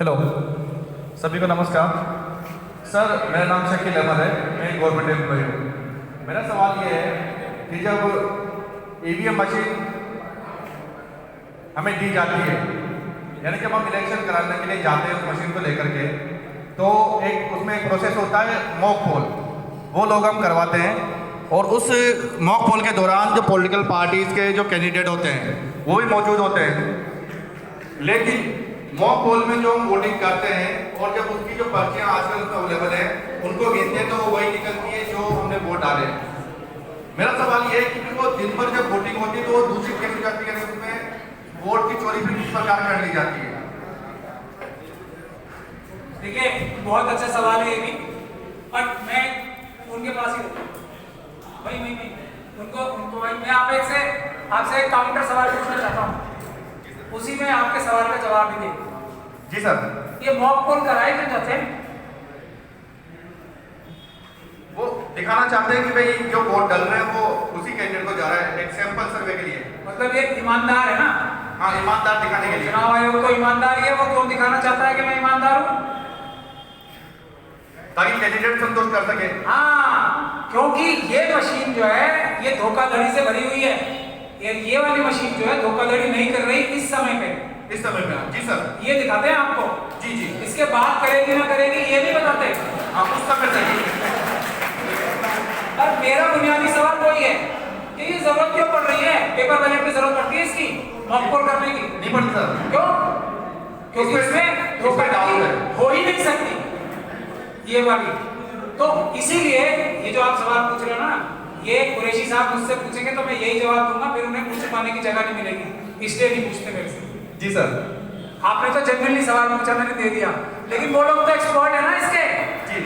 Hello, सभी को नमस्कार। सर, मेरा नाम शकील अहमद है, मैं गवर्नमेंट एम्प्लॉय हूँ। मेरा सवाल ये है कि जब ईवीएम मशीन हमें दी जाती है, यानी जब हम इलेक्शन कराने के लिए जाते हैं उस मशीन को लेकर के, तो एक उसमें एक प्रोसेस होता है मॉक पोल, वो लोग हम करवाते हैं। और उस मॉक पोल के दौरान जो पॉलिटिकल पार्टीज़ के जो कैंडिडेट होते हैं वो भी मौजूद होते हैं, लेकिन मॉक पोल में जो हम वोटिंग करते हैं और जब उसकी जो पर्चियाँ आजकल अवेलेबल है उनको गिनते हैं तो वो वही निकलती है जो हमने वोट डाले। मेरा सवाल ये है कि वो दिन भर जब वोटिंग होती है तो वो दूषित कैसे जाती है, उसमें वोट की चोरी भी किस प्रकार कर ली जाती है? देखिए, बहुत अच्छा सवाल है ये भी, और मैं उनके पास ही भाई उनको भाई मैं आपसे एक काउंटर सवाल पूछना चाहता हूँ, उसी में आपके सवाल का जवाब भी दे। जी सर। ये मॉक पोल कराए क्यों जाते हैं? वो दिखाना चाहते हैं कि भाई जो वोट डाल रहे हैं वो उसी कैंडिडेट को जा रहा है, एक सैंपल सर्वे के लिए। मतलब ये ईमानदार है ना? हाँ, ईमानदार दिखाने के लिए। चुनाव आयोग तो ईमानदार ही है, वो क्यों दिखाना चाहता है कि मैं ईमानदार हूँ? ताकि कैंडिडेट संतुष्ट कर सके। हाँ, क्योंकि ये मशीन जो है ये धोखाधड़ी से भरी हुई है। ये वाली मशीन जो है धोखाधड़ी नहीं कर रही इस समय पे। जी सर। ये दिखाते हैं आपको। जी जी। इसके बाद करेगी ना करेगी ये नहीं बताते। हाँ, उस समय सही। और मेरा बुनियादी सवाल वही है कि ये जरूरत क्यों पड़ रही है? पेपर बैलेट की जरूरत पड़ती है इसकी मॉक पोल करने की? नहीं पड़ती सर। क्यों? क्योंकि इसमें धोखाधड़ी हो ही नहीं सकती ये वाली। तो इसीलिए ये जो आप सवाल पूछ रहे हो ना, ये कुरैशी साहब मुझसे पूछेंगे तो मैं यही जवाब दूंगा, फिर उन्हें पूछ पाने की जगह नहीं मिलेगी, इसलिए नहीं पूछते मेरे से। जी सर। आपने तो जनरली सवाल पूछा, मैंने दे दिया, लेकिन वो लोग तो एक्सपर्ट है ना इसके। जी।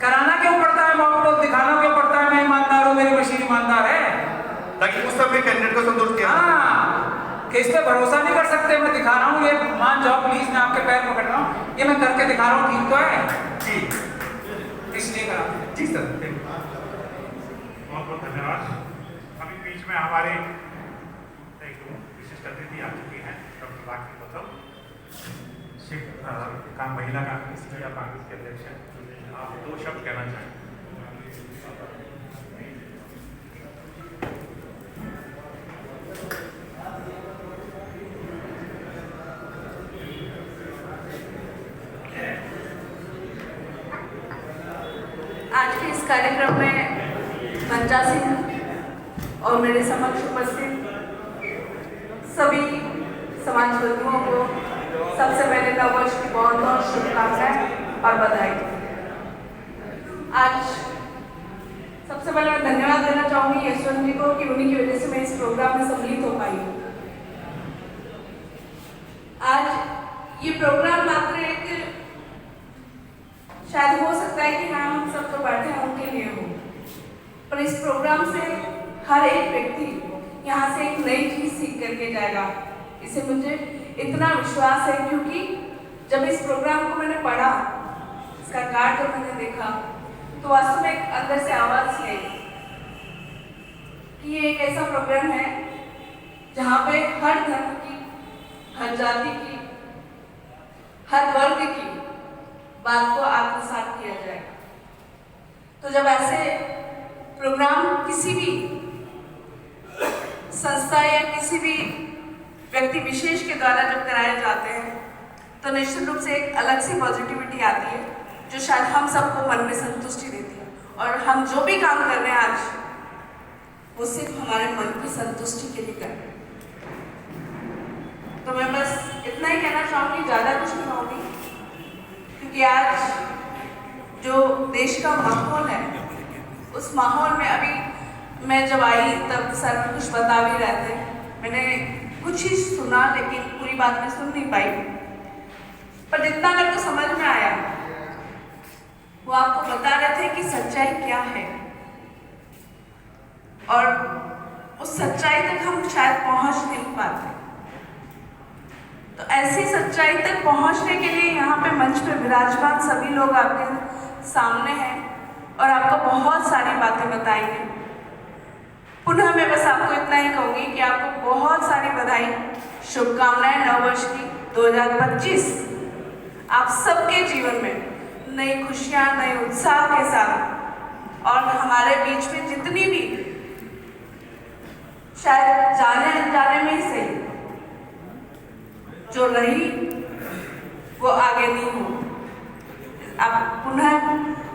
कराना क्यों पड़ता है मॉक पोल? दिखाना क्यों पड़ता है मैं ईमानदार हूँ, मेरी मशीन ईमानदार है? ताकि उस समय कैंडिडेट को संतुष्ट किया। हाँ, कि इस पे भरोसा नहीं कर सकते। मैं दिखा रहा हूँ, ये मान जाओ प्लीज, मैं आपके पैर पकड़ रहा हूँ, ये मैं करके दिखा रहा हूँ, ठीक तो है? जी। इसलिए करा। जी सर। बहुत बहुत धन्यवाद। अभी बीच में हमारे एक विशिष्ट अतिथि आ चुकी हैं, डॉक्टर राखी बतल, महिला कांग्रेस या कांग्रेस के अध्यक्ष हैं। आप 2 शब्द कहना चाहें? आज के इस कार्यक्रम में मंजा सिंह और मेरे समक्ष उपस्थित सभी समाज बंधुओं को सबसे पहले नववर्ष की बहुत बहुत शुभकामनाएं और बधाई। आज सबसे पहले मैं धन्यवाद देना चाहूंगी यशवंत जी को कि उन्हीं की वजह से मैं इस प्रोग्राम में सम्मिलित हो पाई हूँ। आज ये प्रोग्राम मात्र एक शायद हो सकता है कि हाँ हम सब जो बैठे हैं उनके लिए हो, पर इस प्रोग्राम से हर एक व्यक्ति यहाँ से एक नई चीज सीख करके जाएगा, इसे मुझे इतना विश्वास है। क्योंकि जब इस प्रोग्राम को मैंने पढ़ा, इसका कार्ड जब मैंने देखा, तो वास्तव में एक अंदर से आवाज आई कि ये एक ऐसा प्रोग्राम है जहाँ पे हर धर्म की, हर जाति की, हर वर्ग की बात को आत्मसात किया जाएगा। तो जब ऐसे प्रोग्राम किसी भी संस्था या किसी भी व्यक्ति विशेष के द्वारा जब कराए जाते हैं तो निश्चित रूप से एक अलग सी पॉजिटिविटी आती है जो शायद हम सबको मन में संतुष्टि देती है। और हम जो भी काम कर रहे हैं आज, वो सिर्फ हमारे मन की संतुष्टि के लिए कर रहे हैं। तो मैं बस इतना ही कहना चाहूँगी, ज़्यादा कुछ नहीं कहूँगी, क्योंकि आज जो देश का माहौल है, उस माहौल में अभी मैं जब आई तब सर कुछ बता भी रहे थे, मैंने कुछ ही सुना लेकिन पूरी बात मैं सुन नहीं पाई, पर जितना मेरे को समझ में आया वो आपको बता रहे थे कि सच्चाई क्या है, और उस सच्चाई तक हम शायद पहुंच नहीं पाते। तो ऐसी सच्चाई तक पहुंचने के लिए यहाँ पे मंच पे विराजमान सभी लोग आपके सामने हैं और आपको बहुत सारी बातें बताएंगे। पुनः मैं बस आपको इतना ही कहूँगी कि आपको बहुत सारी बधाई, शुभकामनाएं नववर्ष की 2025। आप सबके जीवन में नई खुशियाँ, नए उत्साह के साथ और हमारे बीच में जितनी भी शायद जाने अनजाने में ही सही जो रही वो आगे नहीं हो। आप पुनः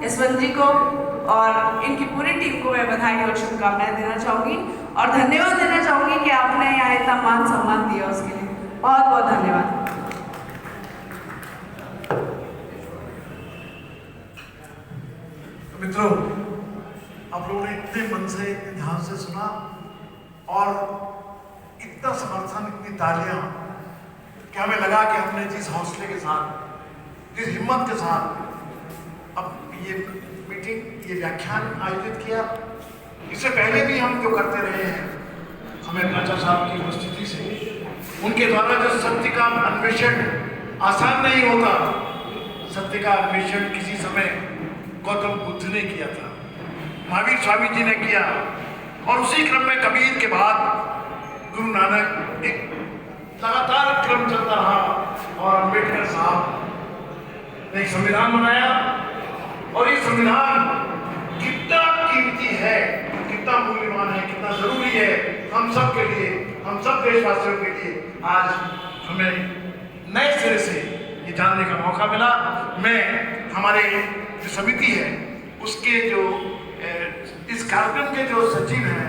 यशवंत जी को और इनकी पूरी टीम को मैं बधाई और शुभकामनाएं देना चाहूँगी और धन्यवाद देना चाहूँगी कि आपने यहाँ इतना मान सम्मान दिया, उसके लिए बहुत बहुत धन्यवाद। मित्रों, आप लोगों ने इतने मन से, इतने ध्यान से सुना और इतना समर्थन, इतनी तालियां कि हमें लगा कि हमने जिस हौसले के साथ, जिस हिम्मत के साथ अब ये मीटिंग, ये व्याख्यान आयोजित किया, इससे पहले भी हम जो करते रहे हैं, हमें राजा साहब की उपस्थिति से, उनके द्वारा जो सत्य का अन्वेषण आसान नहीं होता, सत्य का अन्वेषण किसी समय गौतम बुद्ध ने किया था, महावीर स्वामी जी ने किया और उसी क्रम में कबीर के बाद गुरु नानक, एक लगातार क्रम चलता रहा और अम्बेडकर साहब ने एक संविधान बनाया और ये संविधान कितना कीमती है, कितना मूल्यवान है, कितना जरूरी है हम सब के लिए, हम सब देशवासियों के लिए। आज हमें नए सिरे से ये जानने का मौका मिला। मैं हमारे जो समिति है उसके जो इस कार्यक्रम के जो सचिव हैं,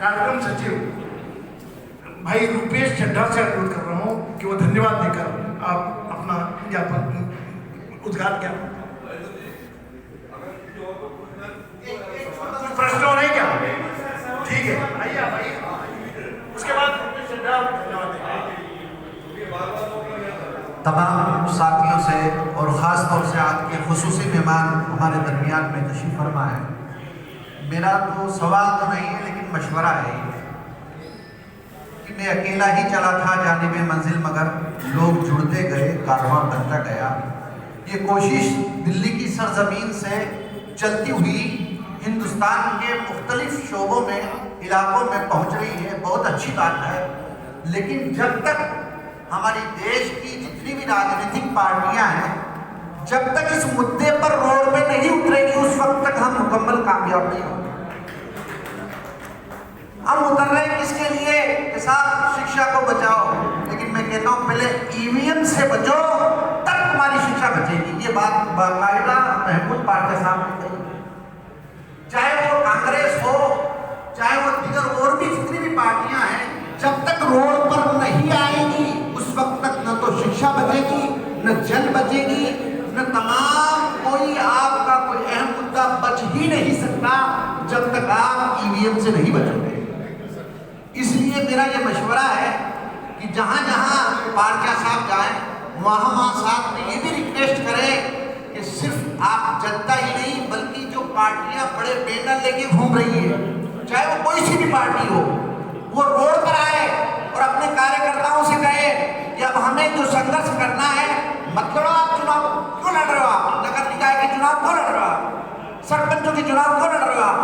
कार्यक्रम सचिव भाई रुपेश चड्ढा से अनुरोध कर रहा हूँ कि वो धन्यवाद देकर आप अपना ज्ञापन उद्घाटन क्या प्रश्न हो रहे क्या? ठीक है, आइए आप आइए। उसके बाद रुपेश चड्ढा धन्यवाद तमाम साथियों से और ख़ास तौर से आज के खुसूसी मेहमान हमारे दरमियान में तशरीफ़ फरमा है। मेरा तो सवाल तो नहीं है लेकिन मशवरा है कि मैं अकेला ही चला था जानिब मंजिल मगर लोग जुड़ते गए, कारवां बनता गया। ये कोशिश दिल्ली की सरजमीन से चलती हुई हिंदुस्तान के मुख्तलिफ शोबों में, इलाकों में पहुँच रही है, बहुत अच्छी बात है। लेकिन जब तक हमारी देश की जितनी भी राजनीतिक पार्टियां हैं, जब तक इस मुद्दे पर रोड पे नहीं उतरेगी उस वक्त तक हम मुकम्मल कामयाब नहीं होंगे। हम उतर रहे हैं किसके लिए कि साहब शिक्षा को बचाओ, लेकिन मैं कहता हूं पहले ईवीएम से बचो, तब तुम्हारी शिक्षा बचेगी। ये बात बाकायदा महमूद पार्टी साहब ने कही। चाहे वो कांग्रेस हो, चाहे वो दीगर और भी जितनी भी पार्टियां हैं, जब तक रोड पर नहीं आएगी उस वक्त तक न तो शिक्षा बचेगी, न जल बचेगी, न तमाम कोई आपका कोई अहम मुद्दा बच ही नहीं सकता जब तक आप ईवीएम से नहीं बचोगे। इसलिए मेरा ये मशवरा है कि जहां जहां पार्टियां साहब जाएं, वहां साथ में ये भी रिक्वेस्ट करें कि सिर्फ आप जनता ही नहीं बल्कि जो पार्टियां बड़े बैनर लेके घूम रही है, चाहे वो कोई सी भी पार्टी हो, वो रोड पर आए और अपने कार्यकर्ताओं से कहे कि अब हमें जो संघर्ष करना है, मत लड़ो आप चुनाव, क्यों लड़ रहे हो आप? नगर निकाय के चुनाव क्यों लड़ रहे हो आप? सरपंचों के चुनाव क्यों लड़ रहे हो आप?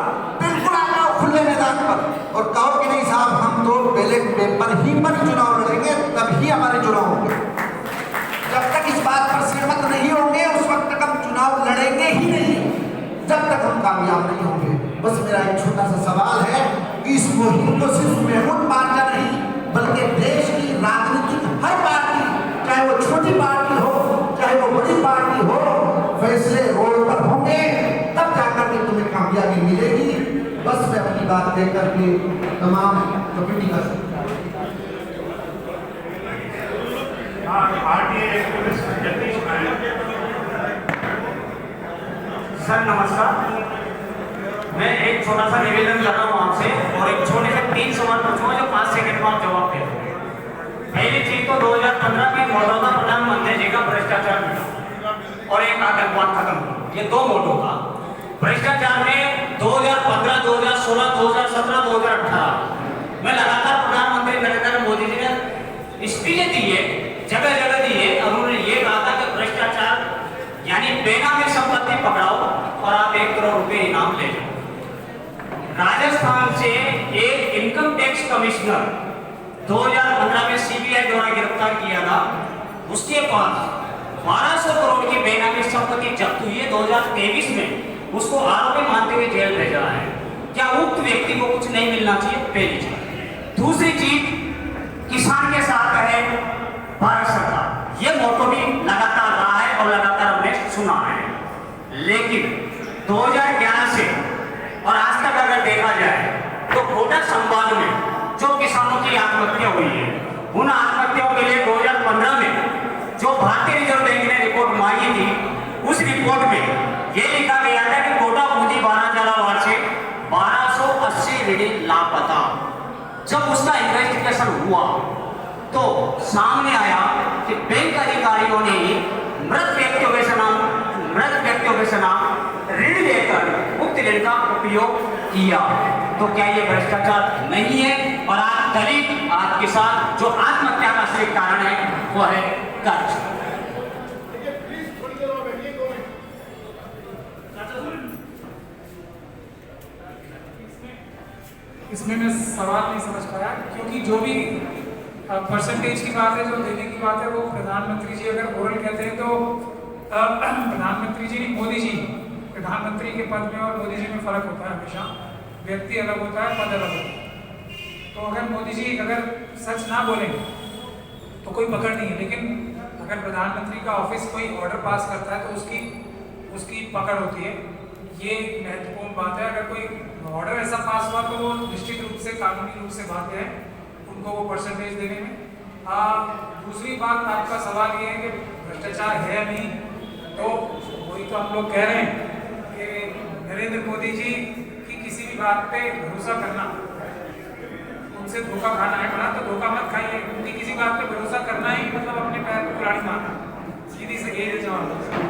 बिल्कुल आ जाओ खुले मैदान पर और कहो कि नहीं साहब हम तो बैलेट पेपर ही पर चुनाव लड़ेंगे, तभी हमारे चुनाव होंगे। जब तक इस बात पर सहमत नहीं होंगे उस वक्त तक हम चुनाव लड़ेंगे ही नहीं, जब तक हम कामयाब नहीं होंगे। बस मेरा एक छोटा सा सवाल है कि इस मुहिम को सिर्फ महमूद पार्टियां नहीं बल्कि देश की राजनीतिक हर पार्टी, चाहे वो छोटी पार्टी हो चाहे वो बड़ी पार्टी हो, फैसले रोड पर होंगे, तब जाकर के तुम्हें कामयाबी मिलेगी। बस मैं अपनी बात कहकर के तमाम कमेटी का सर नमस्कार। मैं एक छोटा सा निवेदन कर रहा हूँ आपसे और एक छोटे से 3 सवाल पूछूंगा जो 5 सेकंड में आप जवाब दें। पहली चीज तो 2015 में मौजूदा प्रधानमंत्री जी का भ्रष्टाचार मिला और एक आतंकवाद खत्म हुआ। ये 2 मोटो था। भ्रष्टाचार में 2015, 2016, 2017, 2018 में लगातार प्रधानमंत्री नरेंद्र मोदी जी ने स्पीचें दी है, जगह जगह दी है और उन्होंने ये कहा था कि भ्रष्टाचार यानी बेनामी संपत्ति पकड़ाओ और आप 1 करोड़ रुपए इनाम ले जाओ। राजस्थान से एक इनकम टैक्स कमिश्नर 2015 में सीबीआई द्वारा गिरफ्तार किया था, उसके पास 1200 करोड़ की बेनामी संपत्ति जब्त हुई है 2023 में, उसको आरोपी मानते हुए जेल भेजा है। क्या उक्त व्यक्ति को कुछ नहीं मिलना चाहिए? पहली चीज। दूसरी चीज, किसान के साथ है भारत सरकार, ये मोटो भी लगातार रहा है और लगातार हमने सुना है। लेकिन 2011 से और आज तक अगर देखा जाए तो कोटा संभाग में जो किसानों की आत्महत्या हुई है, उन आत्महत्याओं के लिए 2015 में जो भारतीय रिजर्व बैंक ने रिपोर्ट मांगी थी, उस रिपोर्ट में यह लिखा गया था कि कोटा पूंजी 12 जलावार से 1280 ऋणी लापता। जब उसका इन्वेस्टिगेशन हुआ तो सामने आया कि बैंक अधिकारियों ने मृत व्यक्तियों के नाम ऋण लेकर उक्त ऋण का उपयोग किया। तो क्या ये भ्रष्टाचार नहीं है? और आज दलित, आज किसान जो आत्महत्या का असली कारण है वो है कर्ज। इसमें मैं सवाल नहीं समझ पाया, क्योंकि जो भी परसेंटेज की बात है, जो देने की बात है, वो प्रधानमंत्री जी अगर ओरल कहते हैं तो प्रधानमंत्री जी नहीं, मोदी जी। प्रधानमंत्री के पद में और मोदी जी में फर्क होता है हमेशा, व्यक्ति अलग होता है, पद अलग होता है। तो अगर मोदी जी अगर सच ना बोलें तो कोई पकड़ नहीं है, लेकिन अगर प्रधानमंत्री का ऑफिस कोई ऑर्डर पास करता है तो उसकी पकड़ होती है। ये महत्वपूर्ण बात है। अगर कोई ऑर्डर ऐसा पास हुआ तो वो निश्चित रूप से कानूनी रूप से बाध्य है उनको वो परसेंटेज देने में। दूसरी बात, आपका सवाल ये है कि भ्रष्टाचार है नहीं, तो वही तो हम लोग कह रहे हैं कि नरेंद्र मोदी जी की किसी भी बात पे भरोसा करना, उनसे धोखा खाना है बना, तो धोखा मत खाइए। उनकी किसी बात पे भरोसा करना ही मतलब अपने पैर पर कुल्हाड़ी मारना। सीधी से ये जवाब।